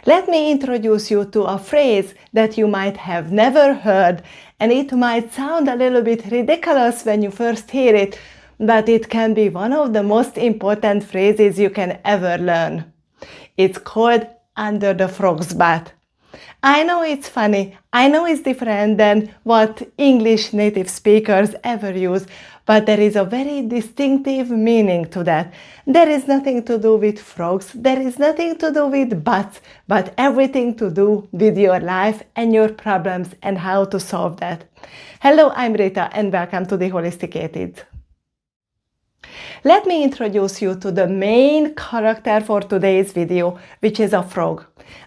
Let me introduce you to a phrase that you might have never heard, and it might sound a little bit ridiculous when you first hear it, but it can be one of the most important phrases you can ever learn. It's called under the frog's butt. I know it's funny, I know it's different than what English native speakers ever use, but there is a very distinctive meaning to that. There is nothing to do with frogs, there is nothing to do with butts, but everything to do with your life and your problems and how to solve that. Hello, I'm Rita and welcome to The Holisticated. Let me introduce you to the main character for today's video, which is a frog.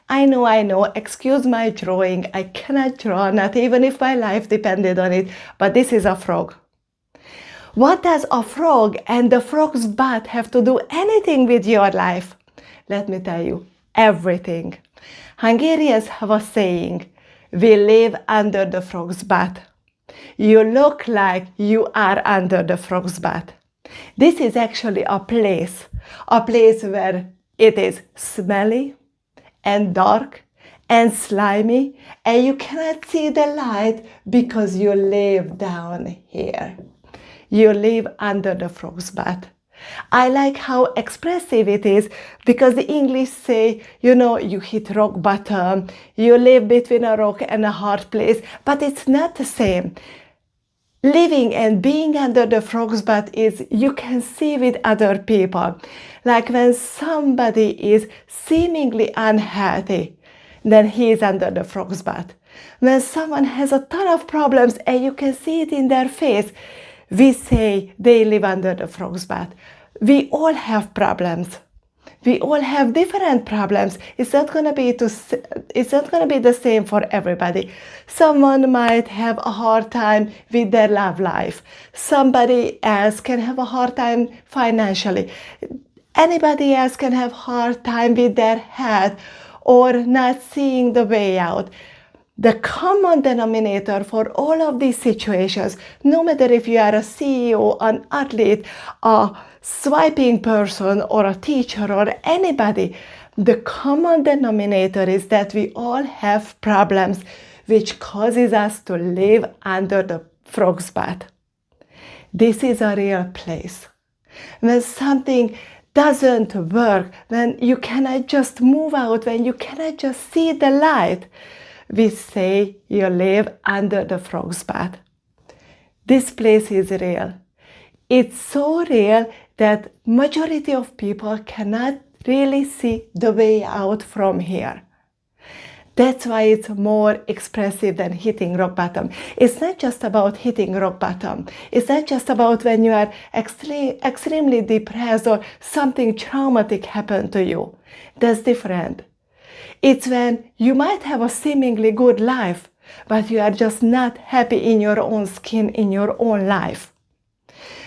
I know, excuse my drawing, I cannot draw, not even if my life depended on it, but this is a frog. What does a frog and the frog's butt have to do anything with your life? Let me tell you, everything. Hungarians have a saying, we live under the frog's butt. You look like you are under the frog's butt. This is actually a place where it is smelly and dark and slimy, and you cannot see the light because you live down here. You live under the frog's butt. I like how expressive it is because the English say, you hit rock bottom, you live between a rock and a hard place, but it's not the same. Living and being under the frog's butt is you can see with other people. Like when somebody is seemingly unhealthy, then he is under the frog's butt. When someone has a ton of problems and you can see it in their face, we say they live under the frog's butt. We all have problems. We all have different problems. It's not going to be the same for everybody. Someone might have a hard time with their love life. Somebody else can have a hard time financially. Anybody else can have a hard time with their health or not seeing the way out. The common denominator for all of these situations, no matter if you are a CEO, an athlete, a swiping person, or a teacher, or anybody, the common denominator is that we all have problems which causes us to live under the frog's butt. This is a real place. When something doesn't work, when you cannot just move out, when you cannot just see the light, we say you live under the frog's butt. This place is real. It's so real that majority of people cannot really see the way out from here. That's why it's more expressive than hitting rock bottom. It's not just about hitting rock bottom. It's not just about when you are extremely depressed or something traumatic happened to you. That's different. It's when you might have a seemingly good life, but you are just not happy in your own skin, in your own life.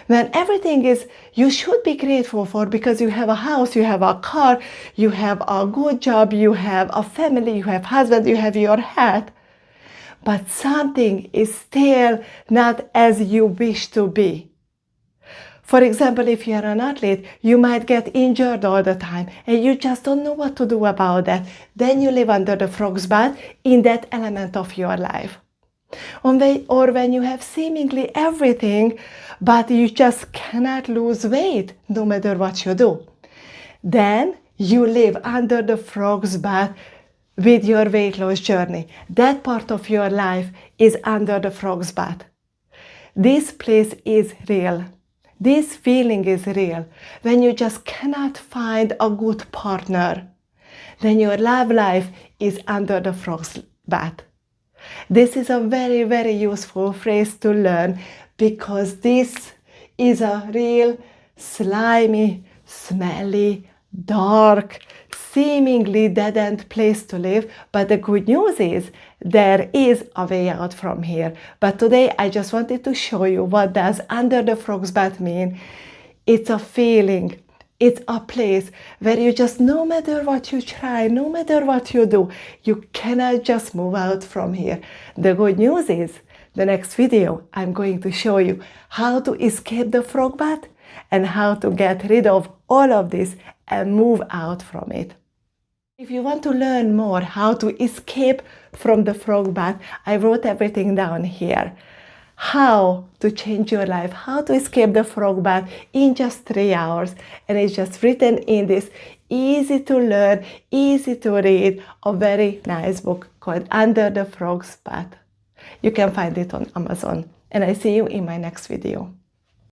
When everything is, you should be grateful for because you have a house, you have a car, you have a good job, you have a family, you have husband, you have your health, but something is still not as you wish to be. For example, if you are an athlete, you might get injured all the time and you just don't know what to do about that. Then you live under the frog's butt in that element of your life. Or when you have seemingly everything, but you just cannot lose weight no matter what you do. Then you live under the frog's butt with your weight loss journey. That part of your life is under the frog's butt. This place is real. This feeling is real. When you just cannot find a good partner, then your love life is under the frog's butt. This is a very, very useful phrase to learn because this is a real slimy, smelly, dark, seemingly dead-end place to live. But the good news is there is a way out from here. But today I just wanted to show you what does under the frog's butt mean. It's a feeling. It's a place where you just, no matter what you try, no matter what you do, you cannot just move out from here. The good news is, the next video, I'm going to show you how to escape the frog butt and how to get rid of all of this and move out from it. If you want to learn more how to escape from the frog bath, I wrote everything down here. How to change your life, how to escape the frog bath in just 3 hours. And it's just written in this easy to learn, easy to read, a very nice book called Under the Frog's Bath. You can find it on Amazon. And I see you in my next video.